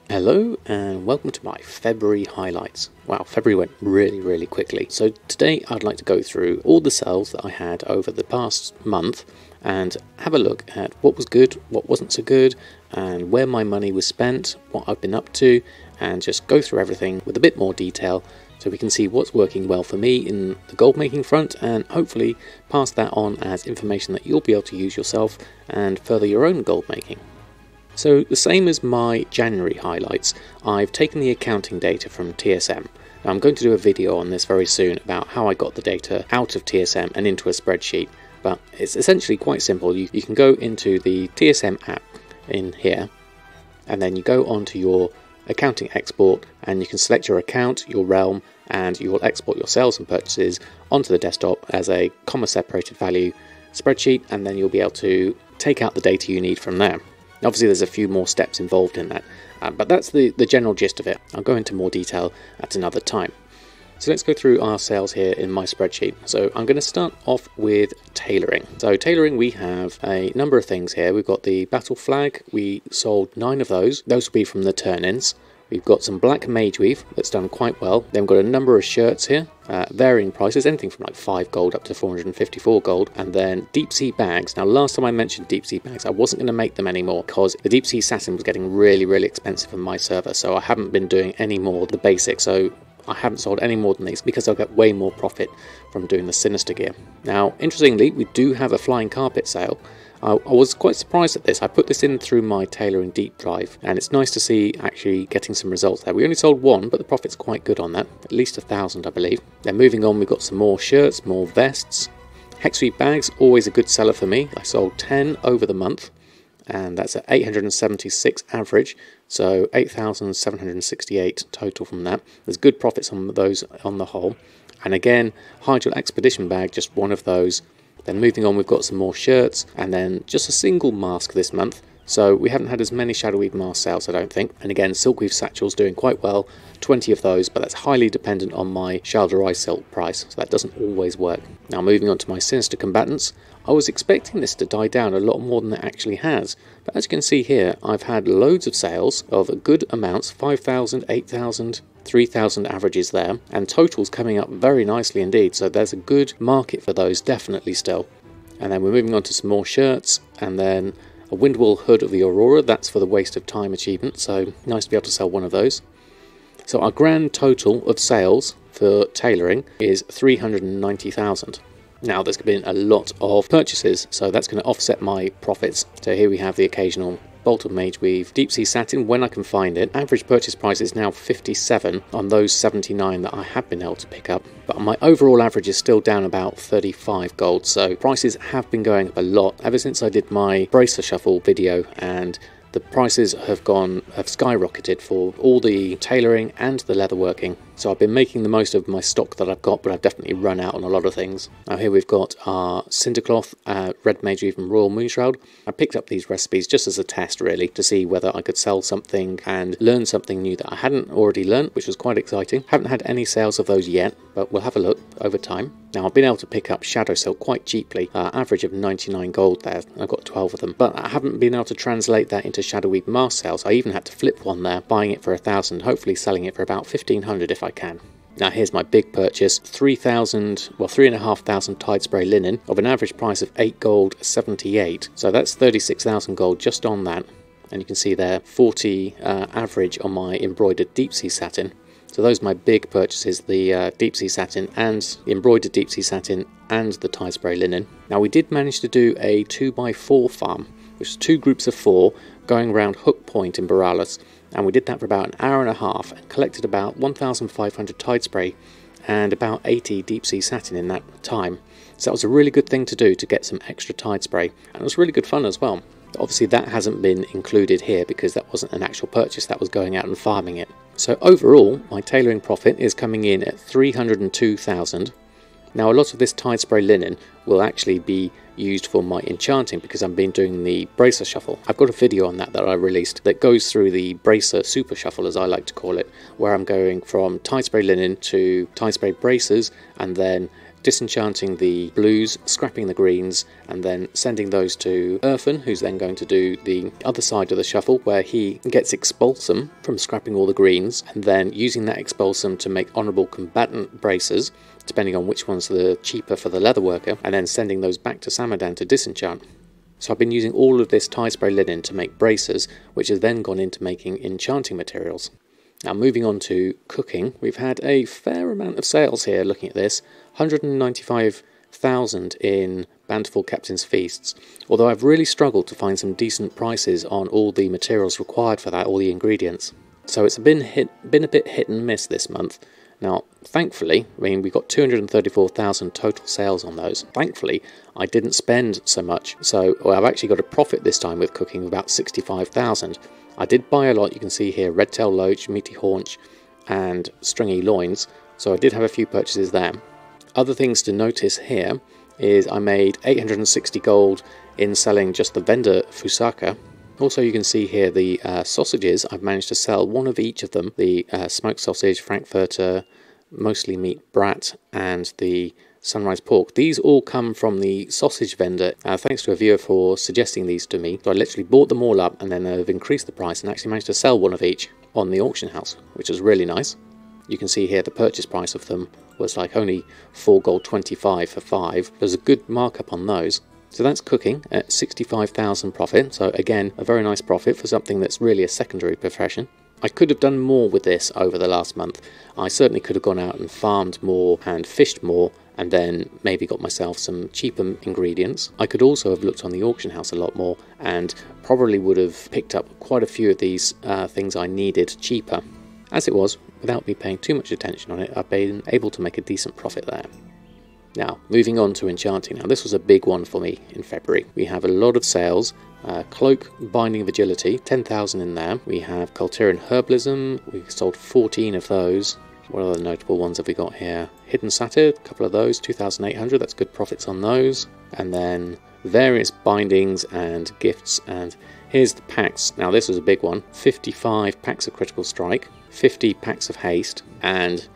Hello and welcome to my February highlights. Wow, February went really quickly. So today I'd like to go through all the sales that I had over the past month and have a look at what was good, what wasn't so good, and where my money was spent, what I've been up to, and just go through everything with a bit more detail so we can see what's working well for me in the gold making front and hopefully pass that on as information that you'll be able to use yourself and further your own gold making. So the same as my January highlights, I've taken the accounting data from TSM. Now I'm going to do a video on this very soon about how I got the data out of TSM and into a spreadsheet, but it's essentially quite simple. You can go into the TSM app in here, and then you go onto your accounting export, and you can select your account, your realm, and you will export your sales and purchases onto the desktop as a comma separated value spreadsheet, and then you'll be able to take out the data you need from there. Obviously there's a few more steps involved in that, but that's the general gist of it. I'll go into more detail at another time. So let's go through our sales here in my spreadsheet. So I'm going to start off with tailoring. So tailoring, we have a number of things here. We've got the battle flag. We sold 9 of those. Those will be from the turn-ins. We've got some black mage weave that's done quite well. Then we've got a number of shirts here, varying prices, anything from like 5 gold up to 454 gold. And then deep sea bags. Now last time I mentioned deep sea bags, I wasn't going to make them anymore because the deep sea satin was getting really expensive on my server. So I haven't been doing any more of the basics. So I haven't sold any more than these because I'll get way more profit from doing the sinister gear. Now interestingly, we do have a flying carpet sale. I was quite surprised at this. I put this in through my tailoring deep drive, and it's nice to see actually getting some results there. We only sold 1, but the profit's quite good on that, at least 1,000 I believe. Then moving on, we've got some more shirts, more vests. Hexweave bags, always a good seller for me. I sold 10 over the month, and that's at 876 average, so 8,768 total from that. There's good profits on those on the whole. And again, Hydral Expedition bag, just 1 of those. Then moving on, we've got some more shirts, and then just a single mask this month. So we haven't had as many Shadowweave mask sales, I don't think. And again, Silkweave satchels doing quite well, 20 of those, but that's highly dependent on my Shalderai silk price, so that doesn't always work. Now moving on to my Sinister Combatants, I was expecting this to die down a lot more than it actually has. But as you can see here, I've had loads of sales of good amounts, 5,000, 8,000, 3,000 averages there, and totals coming up very nicely indeed, so there's a good market for those definitely still. And then we're moving on to some more shirts, and then a Windwall Hood of the Aurora, that's for the Waste of Time achievement, so nice to be able to sell 1 of those. So our grand total of sales for tailoring is 390,000. Now there's been a lot of purchases, so that's going to offset my profits. So here we have the occasional Bolt of Mage Weave, Deep Sea Satin when I can find it. Average purchase price is now 57 on those 79 that I have been able to pick up. But my overall average is still down about 35 gold, so prices have been going up a lot ever since I did my Bracer Shuffle video, and the prices have skyrocketed for all the tailoring and the leatherworking. So I've been making the most of my stock that I've got, but I've definitely run out on a lot of things. Now here we've got our Cindercloth, Red Mage Weave and Royal Moonshroud. I picked up these recipes just as a test really, to see whether I could sell something and learn something new that I hadn't already learned, which was quite exciting. Haven't had any sales of those yet, but we'll have a look over time. Now I've been able to pick up Shadow Silk quite cheaply, average of 99 gold there. I've got 12 of them, but I haven't been able to translate that into Shadowweave mask sales. I even had to flip one there, buying it for 1,000, hopefully selling it for about 1,500 if I can. Now here's my big purchase, 3,500 Tide Spray linen of an average price of 8 gold 78. So that's 36,000 gold just on that. And you can see there 40 average on my embroidered deep sea satin. So those are my big purchases, the deep sea satin and the embroidered deep sea satin and the Tide Spray linen. Now we did manage to do a 2x4 farm, which is 2 groups of 4 going around Hook Point in Borealis, and we did that for about an hour and a half and collected about 1,500 Tide Spray and about 80 deep sea satin in that time. So that was a really good thing to do to get some extra Tide Spray, and it was really good fun as well. Obviously that hasn't been included here because that wasn't an actual purchase, that was going out and farming it. So overall my tailoring profit is coming in at 302,000. Now a lot of this Tide Spray linen will actually be used for my enchanting because I've been doing the Bracer Shuffle. I've got a video on that I released that goes through the Bracer Super Shuffle, as I like to call it, where I'm going from Tide Spray linen to Tide Spray bracers and then disenchanting the blues, scrapping the greens, and then sending those to Erfan, who's then going to do the other side of the shuffle, where he gets expulsum from scrapping all the greens, and then using that expulsum to make honourable combatant braces, depending on which one's the cheaper for the leatherworker, and then sending those back to Samadan to disenchant. So I've been using all of this tie spray linen to make braces, which has then gone into making enchanting materials. Now moving on to cooking, we've had a fair amount of sales here looking at this, 195,000 in Bountiful Captain's Feasts, although I've really struggled to find some decent prices on all the materials required for that, all the ingredients. So it's been a bit hit and miss this month. Now, thankfully, I mean, we got 234,000 total sales on those. Thankfully, I didn't spend so much, so I've actually got a profit this time with cooking of about 65,000. I did buy a lot. You can see here red tail loach, meaty haunch, and stringy loins, so I did have a few purchases there. Other things to notice here is I made 860 gold in selling just the vendor Fusaka. Also, you can see here the sausages. I've managed to sell one of each of them, the smoked sausage, Frankfurter, mostly meat brat, and the sunrise pork. These all come from the sausage vendor. Thanks to a viewer for suggesting these to me. So I literally bought them all up, and then I've increased the price and actually managed to sell one of each on the auction house, which is really nice. You can see here the purchase price of them was like only 4 gold 25 for 5. There's a good markup on those. So that's cooking at 65,000 profit. So again, a very nice profit for something that's really a secondary profession. I could have done more with this over the last month. I certainly could have gone out and farmed more and fished more, and then maybe got myself some cheaper ingredients. I could also have looked on the auction house a lot more and probably would have picked up quite a few of these things I needed cheaper. As it was, without me paying too much attention on it, I've been able to make a decent profit there. Now, moving on to enchanting. Now, this was a big one for me in February. We have a lot of sales. Cloak, Binding of Agility, 10,000 in there. We have Culterian Herbalism. We sold 14 of those. What other notable ones have we got here? Hidden Satyr, a couple of those, 2,800. That's good profits on those. And then various bindings and gifts. And here's the packs. Now, this was a big one. 55 packs of Critical Strike, 50 packs of Haste, and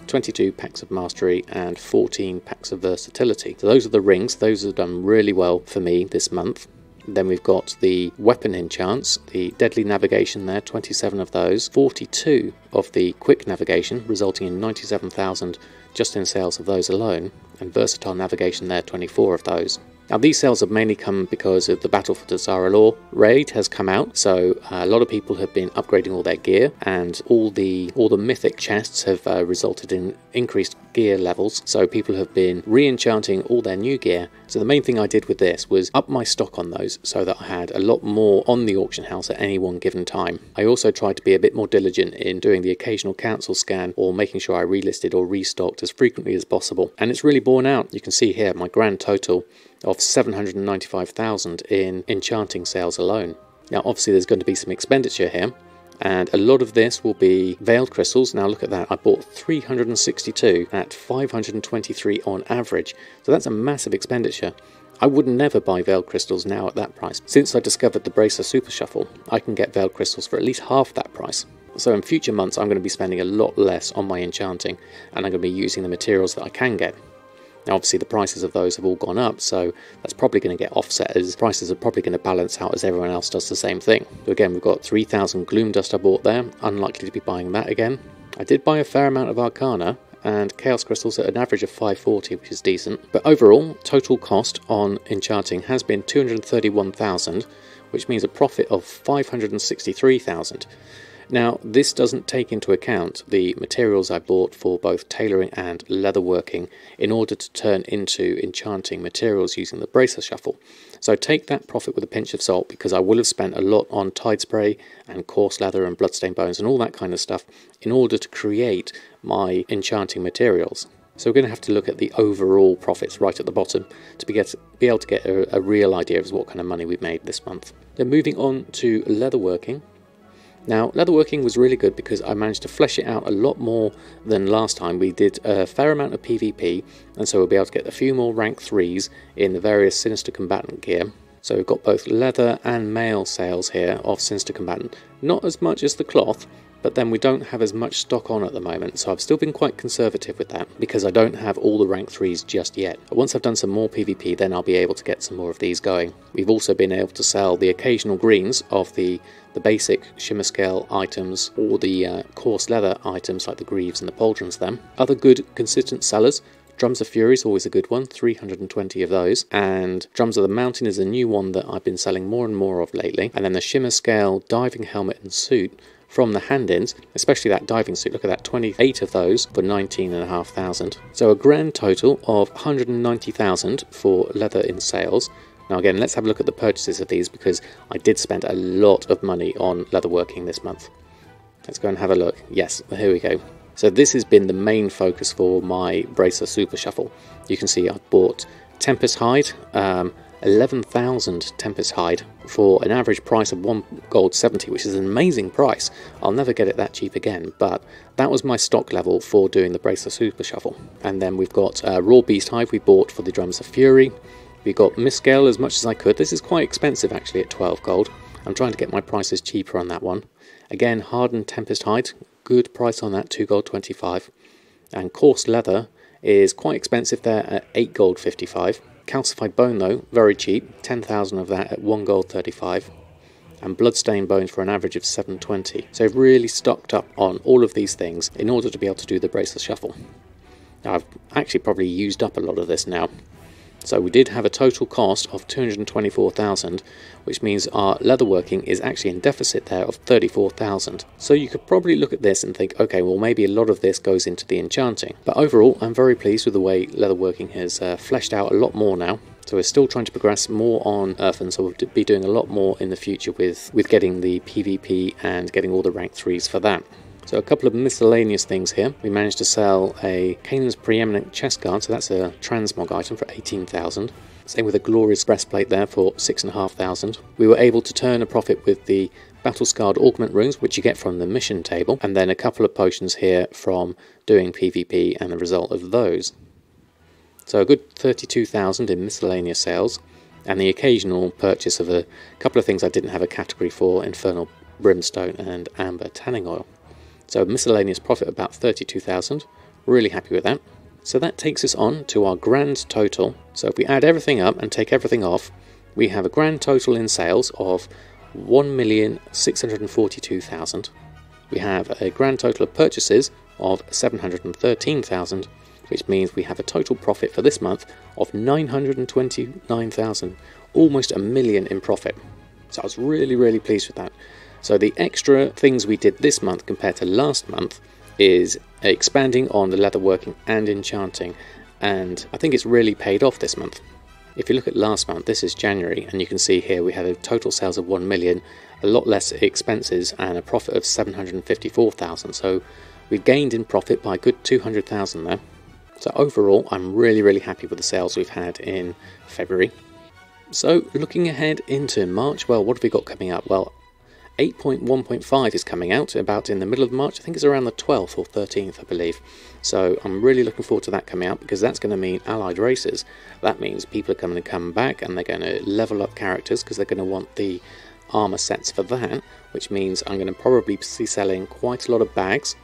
22 packs of Mastery, and 14 packs of Versatility. So those are the rings. Those have done really well for me this month. Then we've got the weapon enchants, the Deadly Navigation there, 27 of those, 42 of the Quick Navigation, resulting in 97,000 just in sales of those alone, and Versatile Navigation there, 24 of those. Now these sales have mainly come because of the Battle for Tazara Law raid has come out, so a lot of people have been upgrading all their gear, and all the mythic chests have resulted in increased gear levels, so people have been re-enchanting all their new gear. So the main thing I did with this was up my stock on those so that I had a lot more on the auction house at any one given time. I also tried to be a bit more diligent in doing the occasional cancel scan or making sure I relisted or restocked as frequently as possible, and it's really borne out. You can see here my grand total of 795,000 in enchanting sales alone. Now obviously there's going to be some expenditure here, and a lot of this will be veiled crystals. Now look at that, I bought 362 at 523 on average, so that's a massive expenditure. I would never buy veiled crystals now at that price. Since I discovered the Bracer Super Shuffle, I can get veiled crystals for at least half that price. So in future months I'm going to be spending a lot less on my enchanting, and I'm going to be using the materials that I can get. Now obviously the prices of those have all gone up, so that's probably going to get offset, as prices are probably going to balance out as everyone else does the same thing. So again, we've got 3,000 Gloom Dust I bought there, unlikely to be buying that again. I did buy a fair amount of Arcana and Chaos Crystals at an average of 540, which is decent. But overall, total cost on enchanting has been 231,000, which means a profit of 563,000. Now, this doesn't take into account the materials I bought for both tailoring and leatherworking in order to turn into enchanting materials using the Bracer Shuffle. So take that profit with a pinch of salt, because I will have spent a lot on Tide Spray and coarse leather and bloodstained bones and all that kind of stuff in order to create my enchanting materials. So we're going to have to look at the overall profits right at the bottom to be able to get a real idea of what kind of money we've made this month. Then moving on to leatherworking. Now, leatherworking was really good because I managed to flesh it out a lot more than last time. We did a fair amount of PvP, and so we'll be able to get a few more rank 3s in the various Sinister Combatant gear. So we've got both leather and mail sales here of Sinister Combatant. Not as much as the cloth, but then we don't have as much stock on at the moment, so I've still been quite conservative with that because I don't have all the rank 3s just yet. But once I've done some more PvP, then I'll be able to get some more of these going. We've also been able to sell the occasional greens of the basic shimmer scale items or the coarse leather items like the greaves and the pauldrons then. Other good consistent sellers: Drums of Fury is always a good one, 320 of those, and Drums of the Mountain is a new one that I've been selling more and more of lately. And then the shimmer scale diving helmet and suit from the hand-ins, especially that diving suit, look at that, 28 of those for 19,500. So a grand total of 190,000 for leather in sales. Now again, let's have a look at the purchases of these because I did spend a lot of money on leatherworking this month. Let's go and have a look. Yes, here we go. So this has been the main focus for my Bracer Super Shuffle. You can see I've bought Tempest Hide, 11,000 Tempest Hide for an average price of 1 gold 70, which is an amazing price. I'll never get it that cheap again, but that was my stock level for doing the Bracer Super Shuffle. And then we've got Raw Beast Hide we bought for the Drums of Fury. We got Misscale as much as I could. This is quite expensive actually at 12 gold. I'm trying to get my prices cheaper on that one. Again, Hardened Tempest Hide, good price on that, 2 gold 25. And Coarse Leather is quite expensive there at 8 gold 55. Calcified Bone though, very cheap, 10,000 of that at 1 gold 35. And Bloodstained Bones for an average of 720. So I've really stocked up on all of these things in order to be able to do the Bracer Shuffle. Now I've actually probably used up a lot of this now. So we did have a total cost of 224,000, which means our leatherworking is actually in deficit there of 34,000. So you could probably look at this and think, okay, well maybe a lot of this goes into the enchanting. But overall, I'm very pleased with the way leatherworking has fleshed out a lot more now. So we're still trying to progress more on Earthen, so we'll be doing a lot more in the future with getting the PvP and getting all the rank 3s for that. So a couple of miscellaneous things here. We managed to sell a Canaan's Preeminent Chest Guard, so that's a transmog item for 18,000. Same with a Glorious Breastplate there for 6,500. We were able to turn a profit with the Battle Scarred Augment Runes, which you get from the mission table, and then a couple of potions here from doing PvP and the result of those. So a good 32,000 in miscellaneous sales, and the occasional purchase of a couple of things I didn't have a category for, Infernal Brimstone and Amber Tanning Oil. So miscellaneous profit about 32,000, really happy with that. So that takes us on to our grand total. So if we add everything up and take everything off, we have a grand total in sales of 1,642,000. We have a grand total of purchases of 713,000, which means we have a total profit for this month of 929,000, almost $1 million in profit. So I was really pleased with that. So the extra things we did this month compared to last month is expanding on the leatherworking and enchanting, and I think it's really paid off this month. If you look at last month, this is January, and you can see here we had a total sales of 1 million, a lot less expenses, and a profit of 754,000. So we've gained in profit by a good 200,000 there. So overall, I'm really happy with the sales we've had in February. So looking ahead into March, well, what have we got coming up? Well, 8.1.5 is coming out about in the middle of March. I think it's around the 12th or 13th, I believe. So I'm really looking forward to that coming out, because that's going to mean allied races. That means people are going to come back and they're going to level up characters because they're going to want the armor sets for that, which means I'm going to probably be selling quite a lot of bags,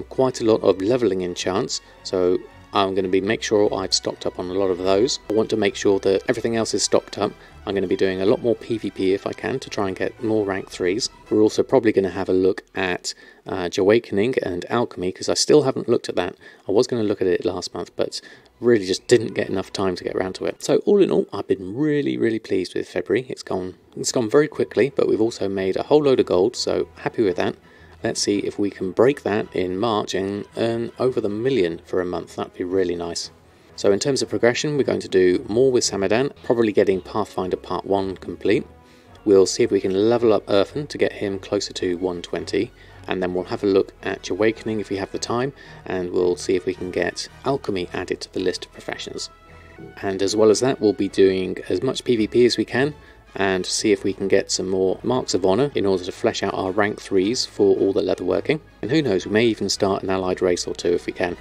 quite a lot of leveling enchants. So I'm going to make sure I've stocked up on a lot of those. I want to make sure that everything else is stocked up. I'm going to be doing a lot more PvP if I can to try and get more rank 3s. We're also probably going to have a look at Awakening and Alchemy, because I still haven't looked at that. I was going to look at it last month, but really just didn't get enough time to get around to it. So all in all, I've been really pleased with February. It's gone very quickly, but we've also made a whole load of gold, so happy with that. Let's see if we can break that in March and earn over the $1 million for a month. That'd be really nice. So in terms of progression, we're going to do more with Samadan, probably getting Pathfinder Part 1 complete. We'll see if we can level up Earthen to get him closer to 120, and then we'll have a look at Awakening if we have the time, and we'll see if we can get Alchemy added to the list of professions. And as well as that, we'll be doing as much PvP as we can, and see if we can get some more marks of honour in order to flesh out our rank 3s for all the leatherworking. And who knows, we may even start an allied race or two if we can.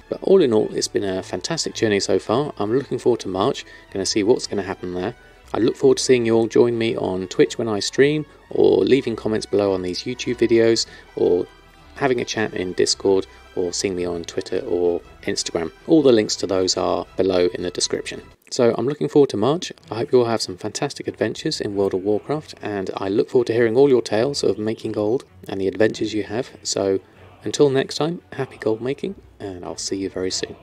But all in all, it's been a fantastic journey so far. I'm looking forward to March, going to see what's going to happen there. I look forward to seeing you all join me on Twitch when I stream, or leaving comments below on these YouTube videos, or having a chat in Discord, or seeing me on Twitter or Instagram. All the links to those are below in the description. So I'm looking forward to March. I hope you all have some fantastic adventures in World of Warcraft, and I look forward to hearing all your tales of making gold and the adventures you have. So until next time, happy gold making, and I'll see you very soon.